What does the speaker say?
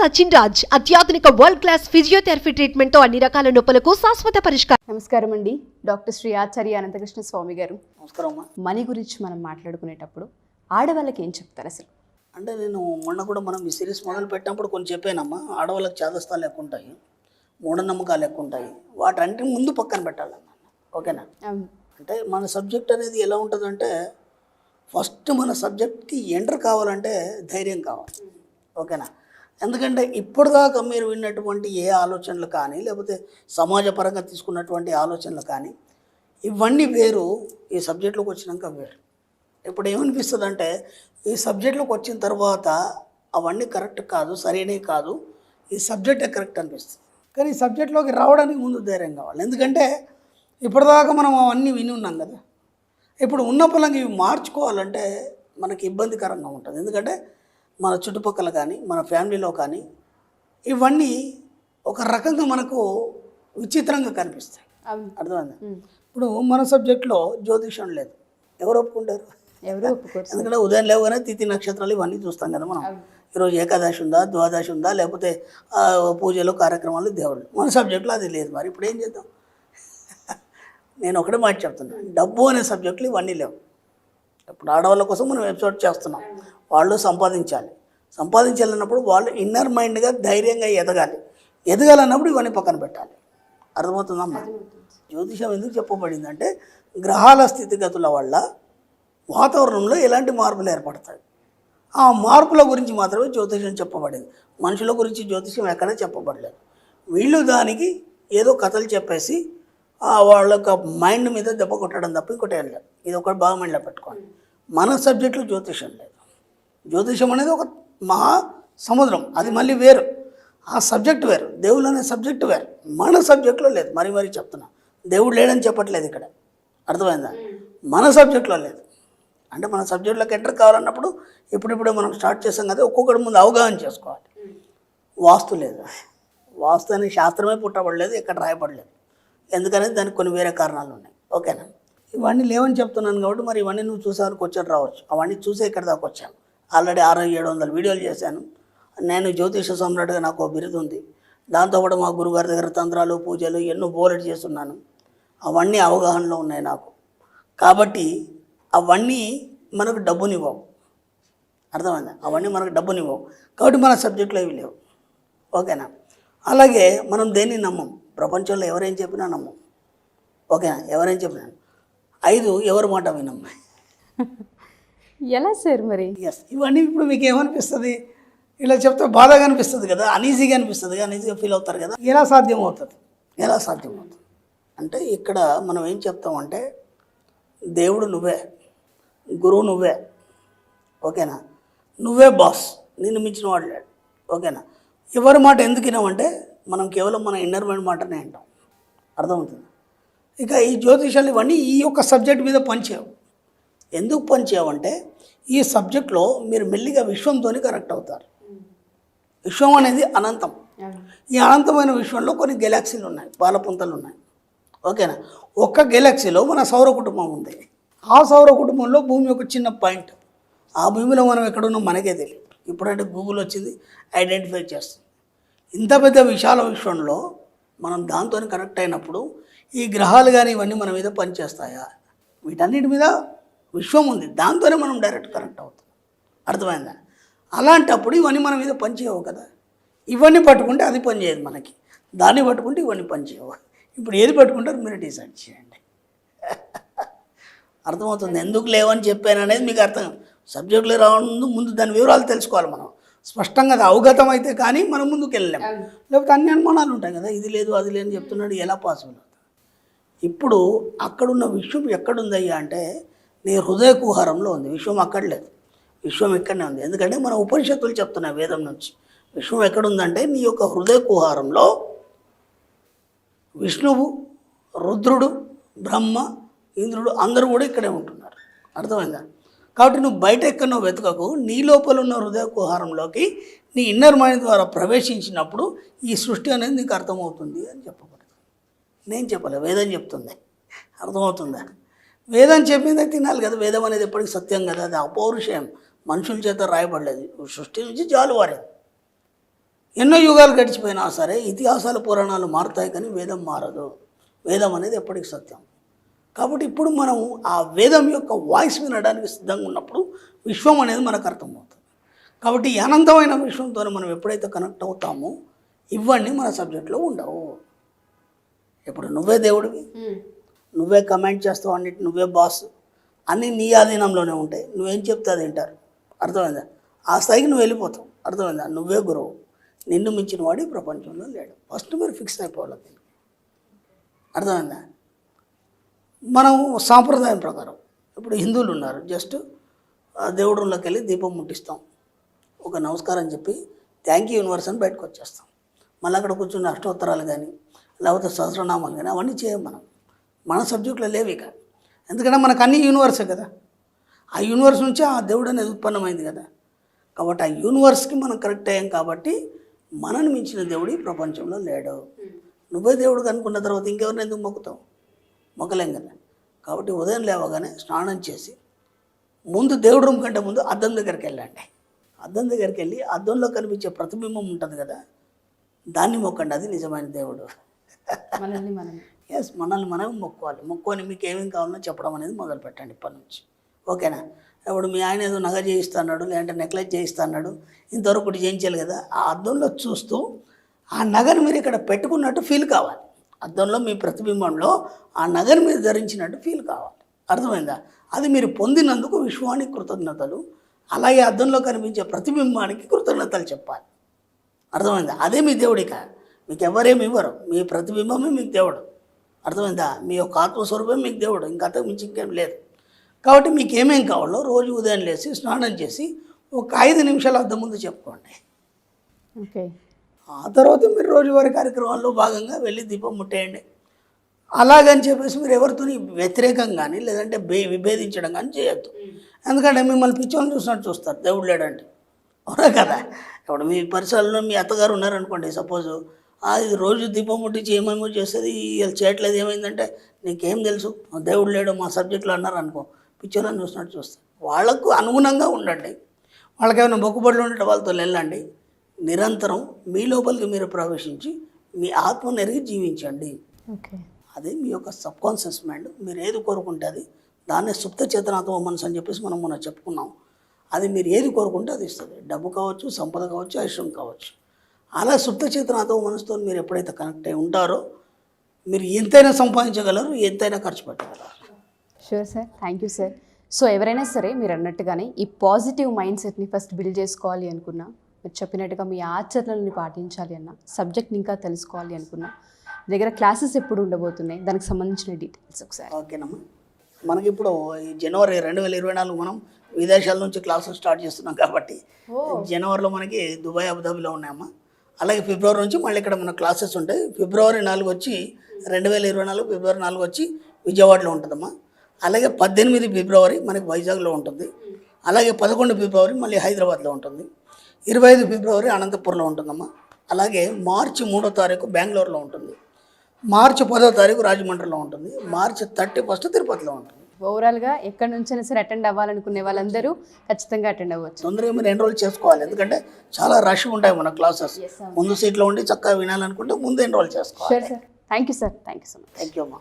సచిన్ రాజ్ అత్యాధునిక world class physiotherapy treatment తో అన్ని రకాల నొప్పులకు శాశ్వత పరిష్కారం. నమస్కారం అండి. డాక్టర్ శ్రీ ఆచార్య అనంతకృష్ణ స్వామి గారు. నమస్కారం. మనీ గురించి మనం మాట్లాడుకునేటప్పుడు ఆడవాళ్ళకి ఏం చెప్తారు అసలు? అంటే నేను మొన్న కూడా మనం ఈ సిరీస్ మొదలు పెట్టినప్పుడు కొంచెం చెప్పానమ్మా, ఆడవాళ్ళకి చేదస్తాలు ఎక్కువ ఉంటాయి, మూఢనమ్మకాలు ఎక్కువ ఉంటాయి, వాటన్నిటి ముందు పక్కన పెట్టాలన్న. ఓకేనా? అంటే మన సబ్జెక్ట్ అనేది ఎలా ఉంటుందంటే, ఫస్ట్ మన సబ్జెక్ట్కి ఎంటర్ కావాలంటే ధైర్యం కావాలి. ఓకేనా? ఎందుకంటే ఇప్పటిదాకా మీరు విన్నటువంటి ఏ ఆలోచనలు కానీ, లేకపోతే సమాజపరంగా తీసుకున్నటువంటి ఆలోచనలు కానీ, ఇవన్నీ వేరు, ఈ సబ్జెక్టులోకి వచ్చినాక వేరు. ఇప్పుడు ఏమనిపిస్తుంది అంటే, ఈ సబ్జెక్టులోకి వచ్చిన తర్వాత అవన్నీ కరెక్ట్ కాదు, సరైనవి కాదు, ఈ సబ్జెక్టే కరెక్ట్ అనిపిస్తుంది. కానీ ఈ సబ్జెక్టులోకి రావడానికి ముందు ధైర్యం కావాలి. ఎందుకంటే ఇప్పటిదాకా మనం అవన్నీ విని ఉన్నాం కదా. ఇప్పుడు ఉన్న పొలంగా ఇవి మార్చుకోవాలంటే మనకి ఇబ్బందికరంగా ఉంటుంది. ఎందుకంటే మన చుట్టుపక్కల కానీ, మన ఫ్యామిలీలో కానీ ఇవన్నీ ఒక రకంగా మనకు విచిత్రంగా కనిపిస్తాయి. అర్థమైంది? ఇప్పుడు మన సబ్జెక్టులో జ్యోతిషం లేదు, ఎవరు ఒప్పుకుంటారు? ఎవరు ఒప్పుకోరు. ఎందుకంటే ఉదయం లేవగానే తిథి నక్షత్రాలు ఇవన్నీ చూస్తాం కదా మనం. ఈరోజు ఏకాదశి ఉందా, ద్వాదశి ఉందా, లేకపోతే పూజలు కార్యక్రమాలు దేవుళ్ళు. మన సబ్జెక్టులో అది లేదు. మరి ఇప్పుడు ఏం చేద్దాం? నేను ఒకటే మాట చెప్తున్నాను, డబ్బు అనే సబ్జెక్టులు ఇవన్నీ లేవు. ఇప్పుడు ఆడవాళ్ళ కోసం మనం ఎపిసోడ్ చేస్తున్నాం. వాళ్ళు సంపాదించాలన్నప్పుడు వాళ్ళు ఇన్నర్ మైండ్గా ధైర్యంగా ఎదగాలన్నప్పుడు ఇవన్నీ పక్కన పెట్టాలి. అర్థమవుతుందమ్మా? జ్యోతిషం ఎందుకు చెప్పబడిందంటే, గ్రహాల స్థితిగతుల వల్ల వాతావరణంలో ఎలాంటి మార్పులు ఏర్పడతాయి, ఆ మార్పుల గురించి మాత్రమే జ్యోతిషం చెప్పబడింది. మనుషుల గురించి జ్యోతిషం ఎక్కడా చెప్పబడలేదు. వీళ్ళు దానికి ఏదో కథలు చెప్పేసి వాళ్ళ యొక్క మైండ్ మీద దెబ్బ కొట్టడం తప్ప ఇంకోటి ఏం లేదు. ఇది ఒకటి బాగా మైండ్లో పెట్టుకోండి. మన సబ్జెక్టులో జ్యోతిషం లేదు. జ్యోతిషం అనేది ఒక మహా సముద్రం, అది మళ్ళీ వేరు. ఆ సబ్జెక్ట్ వేరు, దేవుళ్ళు అనే సబ్జెక్ట్ వేరు. మన సబ్జెక్టులో లేదు. మరీ చెప్తున్నా, దేవుడు లేడని చెప్పట్లేదు ఇక్కడ. అర్థమైందా? మన సబ్జెక్టులో లేదు. అంటే మన సబ్జెక్టులోకి ఎంటర్ కావాలన్నప్పుడు ఇప్పుడిప్పుడే మనం స్టార్ట్ చేసాం కదా, ఒక్కొక్కటి ముందు అవగాహన చేసుకోవాలి. వాస్తు లేదు. వాస్తు అనే శాస్త్రమే పుట్టబడలేదు, ఎక్కడ రాయబడలేదు. ఎందుకనేది దానికి కొన్ని వేరే కారణాలు ఉన్నాయి. ఓకేనా? ఇవన్నీ లేవని చెప్తున్నాను కాబట్టి మరి ఇవన్నీ నువ్వు చూసేవారికి వచ్చాను రావచ్చు. అవన్నీ చూసే ఇక్కడ దాకా వచ్చాను. ఆల్రెడీ 600-700 వీడియోలు చేశాను. నేను జ్యోతిష సమ్రాట్గా నాకు బిరుదు ఉంది. దాంతోపాటు మా గురుగారి దగ్గర తంత్రాలు, పూజలు ఎన్నో బోలెట్ చేస్తున్నాను. అవన్నీ అవగాహనలో ఉన్నాయి నాకు. కాబట్టి అవన్నీ మనకు డబ్బునివ్వవు. అర్థమైందా? అవన్నీ మనకు డబ్బునివ్వవు. కాబట్టి మన సబ్జెక్టులో ఇవి లేవు. ఓకేనా? అలాగే మనం దేన్ని నమ్మం. ప్రపంచంలో ఎవరేం చెప్పినా నమ్మం. ఓకేనా? ఎవరేం చెప్పినా 5 ఎవరి మాట వినం. ఎలా సార్ మరి? ఎస్, ఇవన్నీ ఇప్పుడు మీకు ఏమనిపిస్తుంది? ఇలా చెప్తే బాధగా అనిపిస్తుంది కదా, అనీజీగా అనిపిస్తుంది, అనీజీగా ఫీల్ అవుతారు కదా. ఎలా సాధ్యమవుతుంది? అంటే ఇక్కడ మనం ఏం చెప్తామంటే, దేవుడు నువ్వే, గురువు నువ్వే. ఓకేనా? నువ్వే బాస్, నిన్ను మించిన వాడు లేడు. ఓకేనా? ఎవరి మాట ఎందుకు వినామంటే, మనం కేవలం మన ఇన్నర్ మైండ్ మాటనే వింటాం. అర్థమవుతుంది? ఇక ఈ జ్యోతిషాలు ఇవన్నీ ఈ యొక్క సబ్జెక్ట్ మీద పనిచేయవు. ఎందుకు పనిచేయవంటే, ఈ సబ్జెక్ట్లో మీరు మెల్లిగా విశ్వంతో కనెక్ట్ అవుతారు. విశ్వం అనేది అనంతం. ఈ అనంతమైన విశ్వంలో కొన్ని గెలాక్సీలు ఉన్నాయి, పాలపుంతలు ఉన్నాయి. ఓకేనా? ఒక్క గెలాక్సీలో మన సౌర కుటుంబం ఉంది. ఆ సౌర కుటుంబంలో భూమి ఒక చిన్న పాయింట్. ఆ భూమిలో మనం ఎక్కడున్నాం మనకే తెలియదు. ఇప్పుడంటే గూగుల్ వచ్చింది, ఐడెంటిఫై చేస్తుంది. ఇంత పెద్ద విశాల విశ్వంలో మనం దాంతో కనెక్ట్ అయినప్పుడు ఈ గ్రహాలు కానీ ఇవన్నీ మన మీద పనిచేస్తాయా? వీటన్నిటి మీద విశ్వం ఉంది, దాంతోనే మనం డైరెక్ట్ కనెక్ట్ అవుతాం. అర్థమైందా? అలాంటప్పుడు ఇవన్నీ మన మీద పనిచేయవు కదా. ఇవన్నీ పట్టుకుంటే అది పనిచేయదు మనకి, దాన్ని పట్టుకుంటే ఇవన్నీ పనిచేయవు. ఇప్పుడు ఏది పట్టుకుంటారు మీరు డిసైడ్ చేయండి. అర్థమవుతుంది? ఎందుకు లేవని చెప్పాను అనేది మీకు అర్థం. సబ్జెక్టులు రావడం ముందు దాని వివరాలు తెలుసుకోవాలి. మనం స్పష్టంగా అది అవగతం అయితే కానీ మనం ముందుకు వెళ్ళలేము. లేకపోతే అన్ని అనుమానాలు ఉంటాయి కదా, ఇది లేదు అది లేని చెప్తున్నాడు, ఎలా పాసిబుల్ అవుతుంది? ఇప్పుడు అక్కడున్న విశ్వం ఎక్కడుందయ్యా అంటే, నీ హృదయ కుహారంలో ఉంది. విశ్వం అక్కడ లేదు, విశ్వం ఇక్కడనే ఉంది. ఎందుకంటే మన ఉపనిషత్తులు చెప్తున్నాయి వేదం నుంచి. విశ్వం ఎక్కడుందంటే నీ యొక్క హృదయ కుహారంలో విష్ణువు, రుద్రుడు, బ్రహ్మ, ఇంద్రుడు అందరూ కూడా ఇక్కడే ఉంటున్నారు. అర్థమైందా? కాబట్టి నువ్వు బయట ఎక్కడో వెతకకు, నీ లోపల ఉన్న హృదయ కుహారంలోకి నీ ఇన్నర్ మైండ్ ద్వారా ప్రవేశించినప్పుడు ఈ సృష్టి అనేది నీకు అర్థమవుతుంది అని చెప్పబడుతుంది. నేను చెప్పలే, వేదం చెప్తుంది. అర్థమవుతుందా? వేదం చెప్పిందే తినాలి కదా. వేదం అనేది ఎప్పటికీ సత్యం కదా, అది అపౌరుషయం, మనుషుల చేత రాయబడలేదు, సృష్టి నుంచి జాలువారేది. ఎన్నో యుగాలు గడిచిపోయినా సరే ఇతిహాసాలు పురాణాలు మారుతాయి కానీ వేదం మారదు. వేదం అనేది ఎప్పటికీ సత్యం. కాబట్టి ఇప్పుడు మనం ఆ వేదం యొక్క వాయిస్ వినడానికి సిద్ధంగా ఉన్నప్పుడు విశ్వం అనేది మనకు అర్థమవుతుంది. కాబట్టి ఈ అనంతమైన విశ్వంతో మనం ఎప్పుడైతే కనెక్ట్ అవుతామో ఇవన్నీ మన సబ్జెక్ట్లో ఉండవు. ఇప్పుడు నువ్వే దేవుడివి, నువ్వే కమెంట్ చేస్తావు, అన్నిటి నువ్వే బాస్, అన్నీ నీ ఆధీనంలోనే ఉంటాయి. నువ్వేం చెప్తే అది వింటారు. అర్థమైందా? ఆ స్థాయికి నువ్వు వెళ్ళిపోతావు. అర్థమైందా? నువ్వే గురువు, నిన్ను మించిన వాడు ప్రపంచంలో లేడు. ఫస్ట్ మీరు ఫిక్స్ అయిపోవాలి దీనికి. అర్థమైందా? మనం సాంప్రదాయం ప్రకారం ఇప్పుడు హిందువులు ఉన్నారు, జస్ట్ దేవుడులోకి వెళ్ళి దీపం ముట్టిస్తాం, ఒక నమస్కారం చెప్పి థ్యాంక్ యూ యూనివర్స్ అని బయటకు వచ్చేస్తాం. మళ్ళీ అక్కడ కూర్చున్న అష్టోత్తరాలు కానీ లేకపోతే సహస్రనామాలు కానీ అవన్నీ చేయం. మన సబ్జెక్టులో లేవు ఇక. ఎందుకంటే మనకు అన్ని యూనివర్సే కదా. ఆ యూనివర్స్ నుంచి ఆ దేవుడు అనేది ఉత్పన్నమైంది కదా. కాబట్టి ఆ యూనివర్స్కి మనం కరెక్ట్ అయ్యాం. కాబట్టి మనని మించిన దేవుడు ఈ ప్రపంచంలో లేడు. నువ్వే దేవుడు అనుకున్న తర్వాత ఇంకెవరిని ఎందుకు మొక్కుతావు? మొక్కలేం కదా. కాబట్టి ఉదయం లేవగానే స్నానం చేసి ముందు దేవుడి రూమ్ కంటే ముందు అద్దం దగ్గరికి వెళ్ళండి. అద్దం దగ్గరికి వెళ్ళి అద్దంలో కనిపించే ప్రతిబింబం ఉంటుంది కదా, దాన్ని మొక్కండి. అది నిజమైన దేవుడు. మనల్ని మనం మొక్కుకోవాలి. మొక్కుకొని మీకు ఏమేమి కావాలో చెప్పడం అనేది మొదలు పెట్టండి ఇప్పటి నుంచి. ఓకేనా? ఇప్పుడు మీ ఆయన ఏదో నగ చేయిస్తున్నాడు, లేదంటే నెక్లెస్ చేయిస్తున్నాడు, ఇంతవరకు ఒకటి చేయించాలి కదా. ఆ అద్దంలో చూస్తూ ఆ నగను మీరు ఇక్కడ పెట్టుకున్నట్టు ఫీల్ కావాలి. అద్దంలో మీ ప్రతిబింబంలో ఆ నగను మీరు ధరించినట్టు ఫీల్ కావాలి. అర్థమైందా? అది మీరు పొందినందుకు విశ్వానికి కృతజ్ఞతలు, అలాగే అద్దంలో కనిపించే ప్రతిబింబానికి కృతజ్ఞతలు చెప్పాలి. అర్థమైందా? అదే మీ దేవుడిక. మీకు ఎవరేమి ఇవ్వరు. మీ ప్రతిబింబమే మీకు దేవుడు. అర్థమైందా? మీ యొక్క ఆత్మస్వరూపం మీకు దేవుడు. ఇంకా అంతకు మించి ఇంకేం లేదు. కాబట్టి మీకు ఏమేం కావాలో రోజు ఉదయం లేచి స్నానం చేసి ఒక 5 నిమిషాలు అద్దం ముందు చెప్పుకోండి. ఓకే. ఆ తర్వాత మీరు రోజువారీ కార్యక్రమాల్లో భాగంగా వెళ్ళి దీపం ముట్టేయండి. అలాగని చెప్పేసి మీరు ఎవరితో వ్యతిరేకం కానీ లేదంటే విభేదించడం కానీ చేయొద్దు. ఎందుకంటే మిమ్మల్ని పిచ్చోళ్ళని చూసినట్టు చూస్తారు దేవుడు లేడంటే. అవునా కదా? ఇప్పుడు మీ పరిసరాల్లో మీ అత్తగారు ఉన్నారనుకోండి, సపోజ్ ఇది రోజు దీపం ముట్టించి ఏమేమో చేస్తుంది, వీళ్ళు చేయట్లేదు, ఏమైందంటే నీకేం తెలుసు, దేవుడు లేడు మా సబ్జెక్టులో అన్నారు అనుకో, పిచ్చోళ్ళని చూసినట్టు చూస్తారు. వాళ్ళకు అనుగుణంగా ఉండండి. వాళ్ళకి ఏమైనా మొక్కుబడులు ఉంటే వాళ్ళతో వెళ్ళండి. నిరంతరం మీ లోపలికి మీరు ప్రవేశించి మీ ఆత్మను ఎరిగి జీవించండి. ఓకే. అది మీ యొక్క సబ్కాన్షియస్ మైండ్. మీరు ఏది కోరుకుంటే అది, దాన్నే సుప్త చేతనాత్మ మనసు అని చెప్పేసి మనం మొన్న చెప్పుకున్నాం. అది మీరు ఏది కోరుకుంటే అది ఇస్తుంది. డబ్బు కావచ్చు, సంపద కావచ్చు, ఐశ్వర్యం కావచ్చు. అలా సుప్త చేతనాత్మ మనసుతో మీరు ఎప్పుడైతే కనెక్ట్ అయి ఉంటారో మీరు ఎంతైనా సంపాదించగలరు, ఎంతైనా ఖర్చు పెట్టగలరు. Sure sir, thank you sir. So ఎవరైనా సరే మీరు అన్నట్టుగానే ఈ పాజిటివ్ మైండ్ సెట్ని ఫస్ట్ బిల్డ్ చేసుకోవాలి అనుకున్నా, మీరు చెప్పినట్టుగా మీ ఆచరణని పాటించాలి అన్న, సబ్జెక్ట్ని ఇంకా తెలుసుకోవాలి అనుకున్నా, మీ దగ్గర క్లాసెస్ ఎప్పుడు ఉండబోతున్నాయి, దానికి సంబంధించిన డీటెయిల్స్ ఒకసారి. ఓకేనమ్మా. మనకి ఇప్పుడు ఈ జనవరి 2024 మనం విదేశాల నుంచి క్లాసులు స్టార్ట్ చేస్తున్నాం. కాబట్టి జనవరిలో మనకి దుబాయ్, అబుదాబిలో ఉన్నాయమ్మా. అలాగే ఫిబ్రవరి నుంచి మళ్ళీ ఇక్కడ మన క్లాసెస్ ఉంటాయి. ఫిబ్రవరి 4 వచ్చి 2024 ఫిబ్రవరి 4 వచ్చి విజయవాడలో ఉంటుందమ్మా. అలాగే 18 ఫిబ్రవరి మనకి వైజాగ్లో ఉంటుంది. అలాగే 11 ఫిబ్రవరి మళ్ళీ హైదరాబాద్లో ఉంటుంది. 25 ఫిబ్రవరి అనంతపురంలో ఉంటుందమ్మా. అలాగే మార్చి 3వ తారీఖు బెంగళూరులో ఉంటుంది. మార్చి 10వ తారీఖు రాజమండ్రిలో ఉంటుంది. మార్చి 31 తిరుపతిలో ఉంటుంది. ఓవరాల్గా ఎక్కడి నుంచైనా సరే అటెండ్ అవ్వాలనుకునే వాళ్ళందరూ ఖచ్చితంగా అటెండ్ అవ్వచ్చు. తొందరగా మీరు ఎన్రోల్ చేసుకోవాలి. ఎందుకంటే చాలా రష్ ఉంటాయి మన క్లాసెస్. ముందు సీట్లో ఉండి చక్కగా వినాలనుకుంటే ముందు ఎన్రోల్ చేసుకోవాలి. Sure sir, thank you sir, thank you so much. Thank you అమ్మా.